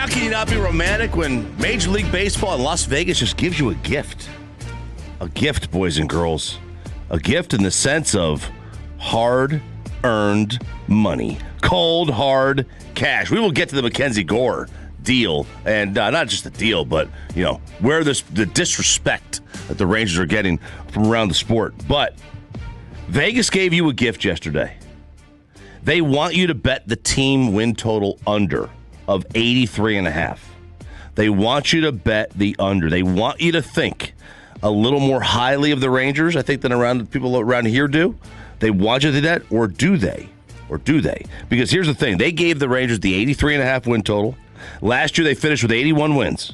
How can you not be romantic when Major League Baseball in Las Vegas just gives you a gift? A gift, boys and girls. A gift in the sense of hard-earned money. Cold, hard cash. We will get to the Mackenzie Gore deal, and not just the deal, but, where the disrespect that the Rangers are getting from around the sport. But Vegas gave you a gift yesterday. They want you to bet the team win total under of 83.5. They want you to bet the under. They want you to think a little more highly of the Rangers, I think, than people around here do. They want you to do that, or do they? Or do they? Because here's the thing. They gave the Rangers the 83.5 win total. Last year, they finished with 81 wins.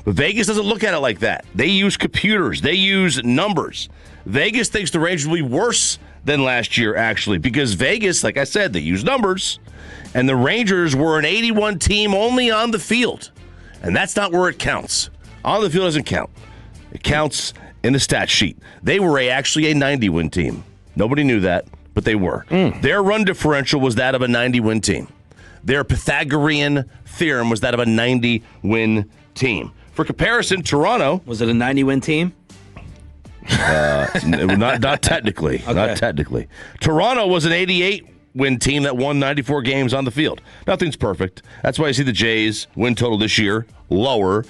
But Vegas doesn't look at it like that. They use computers. They use numbers. Vegas thinks the Rangers will be worse than last year, actually, because Vegas, like I said, they use numbers, and the Rangers were an 81 team only on the field, and that's not where it counts. On the field doesn't count. It counts in the stat sheet. They were actually a 90-win team. Nobody knew that, but they were. Their run differential was that of a 90-win team. Their Pythagorean theorem was that of a 90-win team. For comparison, Toronto... Was it a 90-win team? Not technically. Okay. Not technically. Toronto was an 88-win team that won 94 games on the field. Nothing's perfect. That's why you see the Jays win total this year lower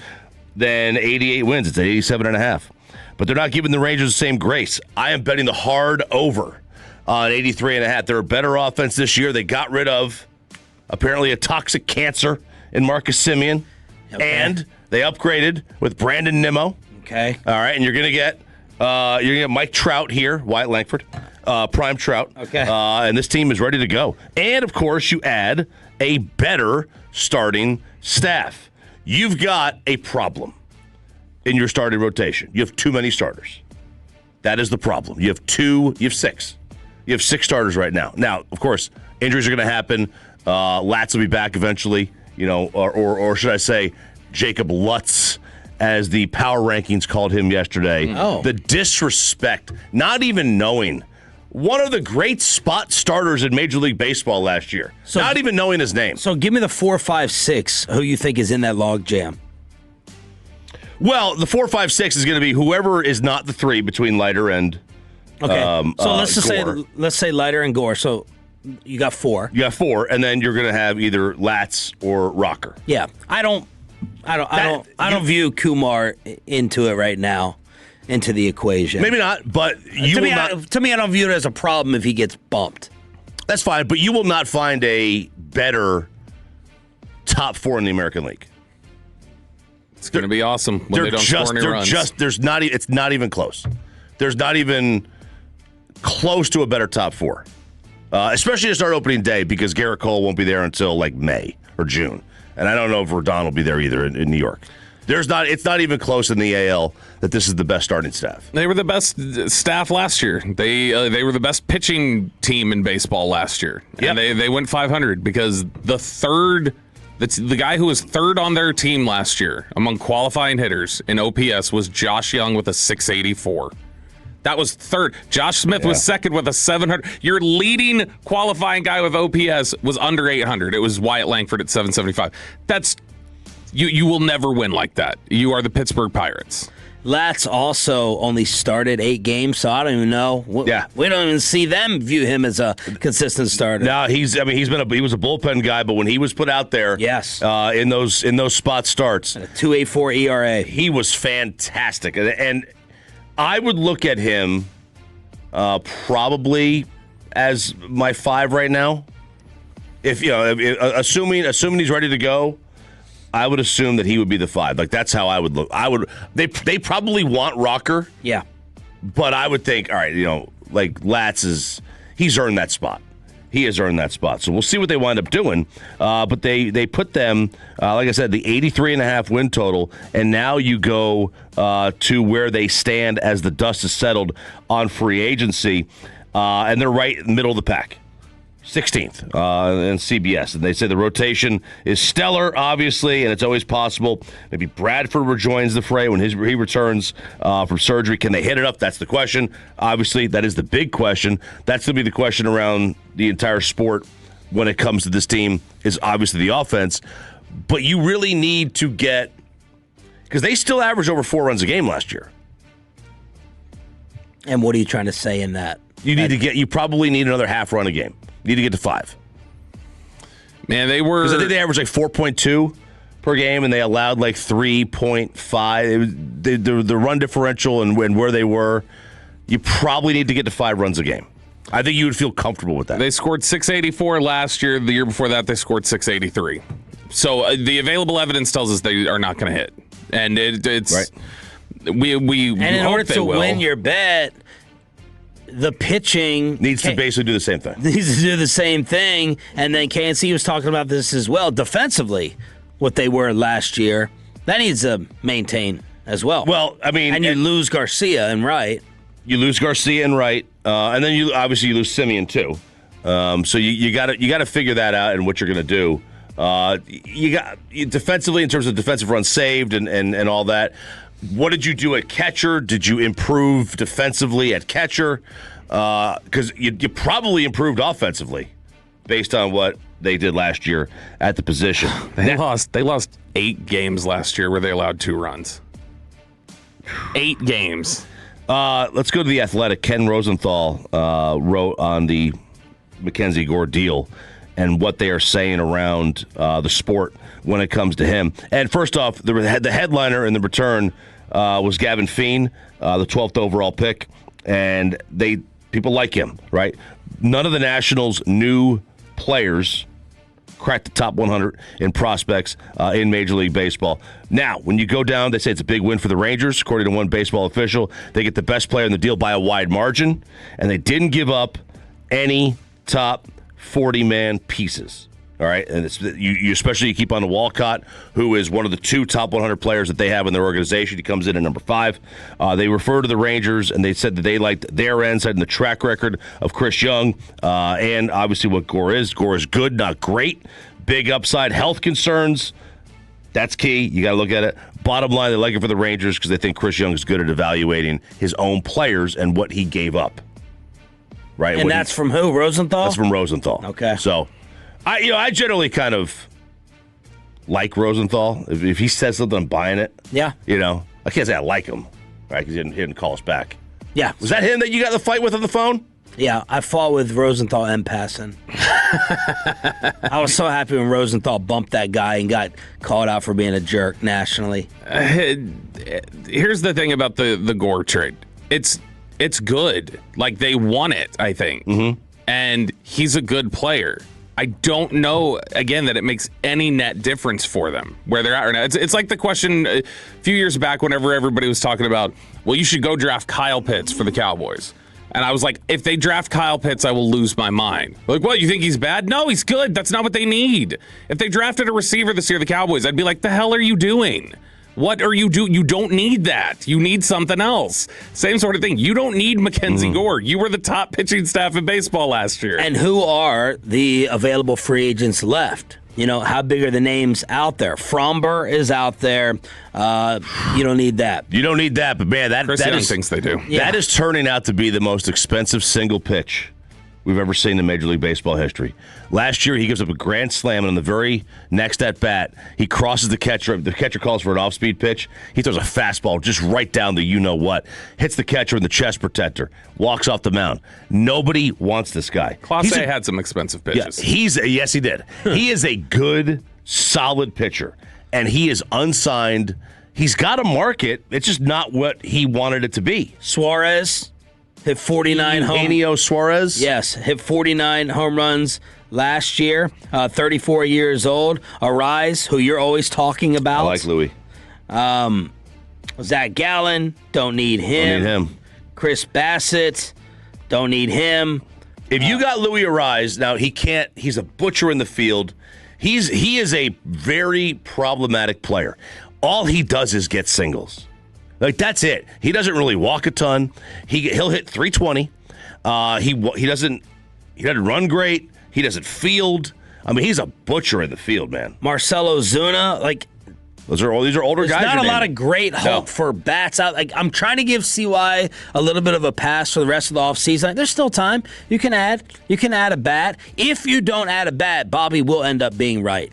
than 88 wins. It's at 87.5. But they're not giving the Rangers the same grace. I am betting the hard over on 83.5. They're a better offense this year. They got rid of apparently a toxic cancer in Marcus Semien. Okay. And they upgraded with Brandon Nimmo. Okay. All right, and you're going to get Mike Trout here, Wyatt Langford, prime Trout. Okay. And this team is ready to go. And, of course, you add a better starting staff. You've got a problem in your starting rotation. You have too many starters. That is the problem. You have six. You have six starters right now. Now, of course, injuries are going to happen. Latz will be back eventually, or should I say Jacob Lutz, as the power rankings called him yesterday. Oh. The disrespect, not even knowing one of the great spot starters in Major League Baseball last year, not even knowing his name. So give me the 4, 5, 6, who you think is in that log jam. Well, the 4, 5, 6 is going to be whoever is not the 3 between Leiter and Okay. So let's just Gore. say Leiter and Gore. So you got 4. You got 4, and then you're going to have either Latz or Rocker. Yeah. I don't view Kumar into it right now, into the equation. Maybe not, but to me, I don't view it as a problem if he gets bumped. That's fine, but you will not find a better top 4 in the American League. It's going to be awesome when they don't score any runs. It's not even close. There's not even close to a better top 4, especially to start opening day, because Garrett Cole won't be there until like May or June. And I don't know if Rodon will be there either in New York. It's not even close in the AL that this is the best starting staff. They were the best staff last year. They were the best pitching team in baseball last year. Yep. And they went 500 because the guy who was third on their team last year among qualifying hitters in OPS was Josh Young with a 684. That was third. Josh Smith was second with a 700. Your leading qualifying guy with OPS was under 800. It was Wyatt Langford at 775. That's you will never win like that. You are the Pittsburgh Pirates. Latz also only started 8 games, so I don't even know. We don't even see them view him as a consistent starter. No, he was a bullpen guy, but when he was put out there, yes, in those spot starts, a 2.84 ERA, he was fantastic. And I would look at him probably as my 5 right now. If assuming he's ready to go, I would assume that he would be the 5. Like, that's how I would look. They probably want Rocker. Yeah. But I would think, all right, like Latz he's earned that spot. He has earned that spot. So we'll see what they wind up doing. But they put them, like I said, the 83.5 win total, and now you go to where they stand as the dust is settled on free agency, and they're right in the middle of the pack. 16th in CBS. And they say the rotation is stellar, obviously, and it's always possible. Maybe Bradford rejoins the fray when he returns from surgery. Can they hit it up? That's the question. Obviously, that is the big question. That's going to be the question around the entire sport when it comes to this team, is obviously the offense. But you really need to get, because they still averaged over 4 runs a game last year. And what are you trying to say in that? You probably need another half run a game. You need to get to 5. Man, they were. Because I think they averaged like 4.2 per game, and they allowed like 3.5. The run differential and where they were, you probably need to get to 5 runs a game. I think you would feel comfortable with that. They scored 684 last year. The year before that, they scored 683. So the available evidence tells us they are not going to hit, and it's right. We and in hope order they to will. win your bet, the pitching needs to basically do the same thing. Needs to do the same thing, and then KNC was talking about this as well. Defensively, what they were last year, that needs to maintain as well. Well, I mean, and you lose Garcia and Wright. You lose Garcia and Wright, and then you lose Simeon too. So you got to figure that out and what you're going to do. You got defensively in terms of defensive runs saved and all that. What did you do at catcher? Did you improve defensively at catcher? Because you probably improved offensively based on what they did last year at the position. They lost 8 games last year where they allowed 2 runs. 8 games. Let's go to The Athletic. Ken Rosenthal wrote on the Mackenzie Gore deal and what they are saying around the sport when it comes to him. And first off, the headliner in the return was Gavin Feen, the 12th overall pick, and people like him, right? None of the Nationals' new players cracked the top 100 in prospects in Major League Baseball. Now, when you go down, they say it's a big win for the Rangers. According to one baseball official, they get the best player in the deal by a wide margin, and they didn't give up any top 40-man pieces. All right, and you especially keep on to Walcott, who is one of the 2 top 100 players that they have in their organization. He comes in at number 5. They refer to the Rangers, and they said that they liked their end, citing the track record of Chris Young, and obviously what Gore is. Gore is good, not great. Big upside. Health concerns, that's key. You got to look at it. Bottom line, they like it for the Rangers because they think Chris Young is good at evaluating his own players and what he gave up. Right, and that's from who? Rosenthal? That's from Rosenthal. Okay. So, I generally kind of like Rosenthal. If he says something, I'm buying it. Yeah. I can't say I like him, right? Because he didn't call us back. Yeah. Was that him that you got in the fight with on the phone? Yeah, I fought with Rosenthal and Passon. I was so happy when Rosenthal bumped that guy and got called out for being a jerk nationally. Here's the thing about the Gore trade. It's good. Like, they won it, I think. Mm-hmm. And he's a good player. I don't know, again, that it makes any net difference for them where they're at right now. It's like the question a few years back whenever everybody was talking about, well, you should go draft Kyle Pitts for the Cowboys. And I was like, if they draft Kyle Pitts, I will lose my mind. Like, what, you think he's bad? No, he's good. That's not what they need. If they drafted a receiver this year, the Cowboys, I'd be like, the hell are you doing? What are you doing? You don't need that. You need something else. Same sort of thing. You don't need Mackenzie Gore. You were the top pitching staff in baseball last year. And who are the available free agents left? How big are the names out there? Fromber is out there. You don't need that. You don't need that, but man, that thinks they do. Yeah. That is turning out to be the most expensive single pitch we've ever seen in Major League Baseball history. Last year, he gives up a grand slam, and on the very next at-bat, he crosses the catcher. The catcher calls for an off-speed pitch. He throws a fastball just right down the you-know-what, hits the catcher in the chest protector, walks off the mound. Nobody wants this guy. Clase had some expensive pitches. Yeah, yes, he did. He is a good, solid pitcher, and he is unsigned. He's got a market. It's just not what he wanted it to be. Suarez hit 49 Eugenio Suarez? Yes, hit 49 home runs last year, 34 years old. Arise, who you're always talking about. I like Louis. Zach Gallen, don't need him. Don't need him. Chris Bassett, don't need him. If you got Louis Arise, now he's a butcher in the field. He is a very problematic player. All he does is get singles. Like, that's it. He doesn't really walk a ton. He'll hit 320. He doesn't run great. He doesn't field. I mean, he's a butcher in the field, man. Marcelo Zuna, these are older guys. There's not a lot of great hope for bats out. I'm trying to give CY a little bit of a pass for the rest of the offseason. There's still time. You can add a bat. If you don't add a bat, Bobby will end up being right.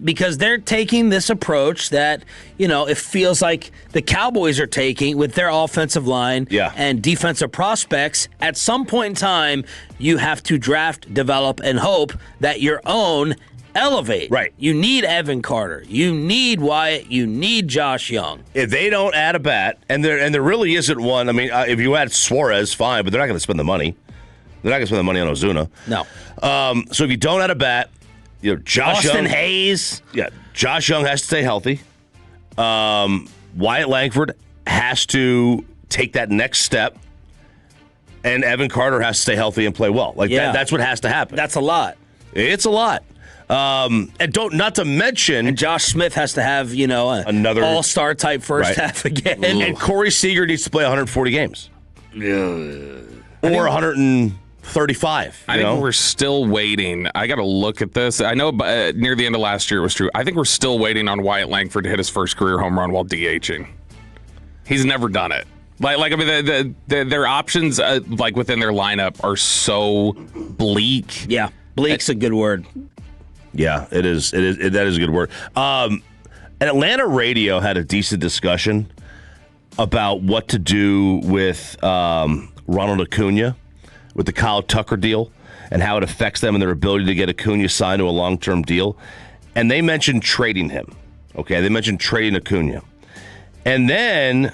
because they're taking this approach that, it feels like the Cowboys are taking with their offensive line and defensive prospects. At some point in time, you have to draft, develop, and hope that your own elevate. Right. You need Evan Carter. You need Wyatt. You need Josh Young. If they don't add a bat, and there really isn't one. I mean, if you add Suarez, fine, but they're not going to spend the money. They're not going to spend the money on Ozuna. No. So if you don't add a bat, Josh Austin Young, Hayes. Yeah, Josh Young has to stay healthy. Wyatt Langford has to take that next step, and Evan Carter has to stay healthy and play well. That's what has to happen. That's a lot. It's a lot. And not to mention, and Josh Smith has to have another all-star type first half again. And Corey Seager needs to play 140 games, or 135. I think we're still waiting. I got to look at this. I know near the end of last year it was true. I think we're still waiting on Wyatt Langford to hit his first career home run while DHing. He's never done it. Their options within their lineup are so bleak. Yeah, bleak's a good word. Yeah, it is. That is a good word. And Atlanta radio had a decent discussion about what to do with Ronald Acuna, with the Kyle Tucker deal, and how it affects them and their ability to get Acuna signed to a long-term deal. And they mentioned trading him. Okay, they mentioned trading Acuna. And then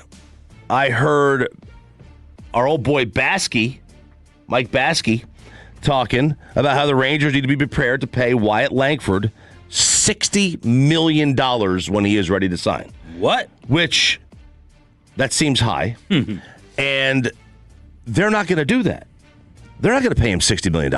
I heard our old boy Mike Baskey, talking about how the Rangers need to be prepared to pay Wyatt Langford $60 million when he is ready to sign. What? Which, that seems high. And they're not going to do that. They're not going to pay him $60 million.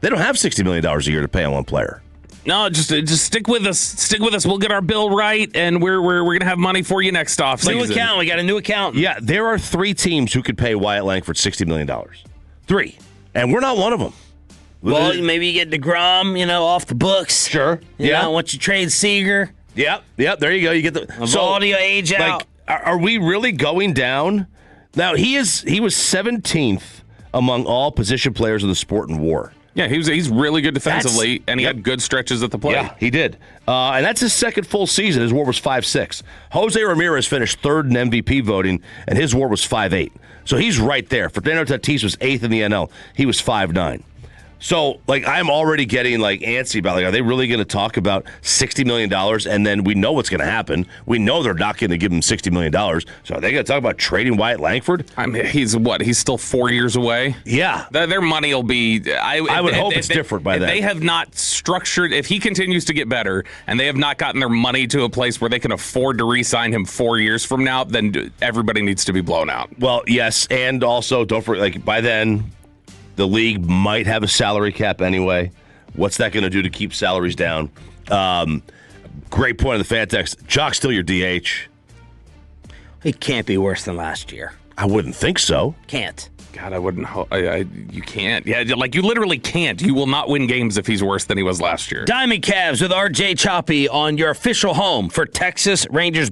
They don't have $60 million a year to pay on one player. No, just stick with us. Stick with us. We'll get our bill right, and we're going to have money for you next offseason. New account. We got a new account. Yeah, there are 3 teams who could pay Wyatt Langford $60 million. 3. And we're not one of them. Well, maybe you get DeGrom, off the books. Sure. Once you trade Seager. Yep. There you go. You get the Evaldio age out. Are we really going down? Now he was 17th among all position players in the sport and WAR. Yeah, he's really good defensively, and he had good stretches at the plate. Yeah, he did. And that's his second full season. His WAR was 5.6. Jose Ramirez finished 3rd in MVP voting, and his WAR was 5.8. So he's right there. Fernando Tatis was 8th in the NL. He was 5.9. So, I'm already getting, antsy about, are they really going to talk about $60 million? And then we know what's going to happen. We know they're not going to give him $60 million. So are they going to talk about trading Wyatt Langford? I mean, he's still 4 years away? Yeah. Their money will be... I would hope it's different by then. They have not structured... If he continues to get better, and they have not gotten their money to a place where they can afford to re-sign him 4 years from now, then everybody needs to be blown out. Well, yes, and also, don't forget, by then... The league might have a salary cap anyway. What's that going to do to keep salaries down? Great point on the fan text. Jock's still your DH. It can't be worse than last year. I wouldn't think so. Can't. God, I wouldn't. You can't. Yeah, you literally can't. You will not win games if he's worse than he was last year. Diamond Calves with RJ Choppy on your official home for Texas Rangers.